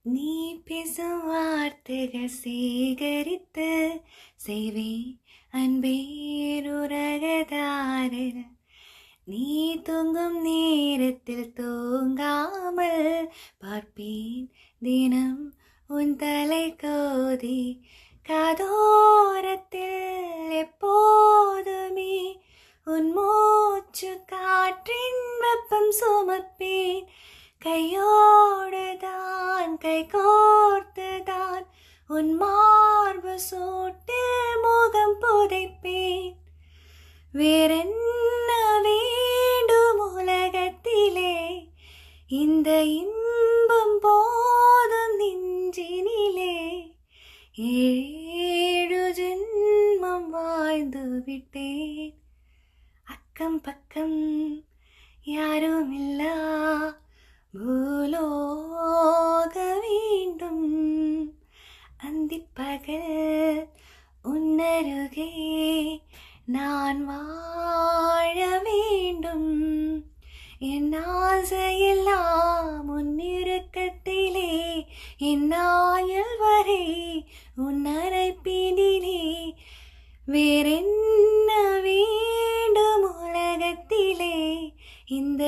நீ பேசும் வார்த்தைகள் சேகரித்து செய்வேன் அன்பேருரகதாரில். நீ தூங்கும் நேரத்தில் தூங்காமல் பார்ப்பேன் தினம் உன் தலை கோதி. காதோரத்தில் எப்போதுமே உன் மூச்சு காற்றின் வெப்பம் சுமப்பேன். கையோடுதான் கை கோர்த்துதான் உன் மார்பு சூட்டில் முகம் புதைப்பேன். வேறென்ன வேண்டும் உலகத்திலே, இந்த இன்பம் போதும் நெஞ்சினிலே. 7 ஜென்மம் வாழ்ந்து விட்டேன். அக்கம் பக்கம் யாரும் இல்லா பூலோக வேண்டும். அந்திப்பகல் உன்னருகே நான் வாழ வேண்டும். என் ஆசையெல்லாம் உன்னிருக்கத்திலே, என் ஆயுள் வரை உன் அரைப்பினிலே. வேறென்ன வேண்டும் உலகத்திலே, இந்த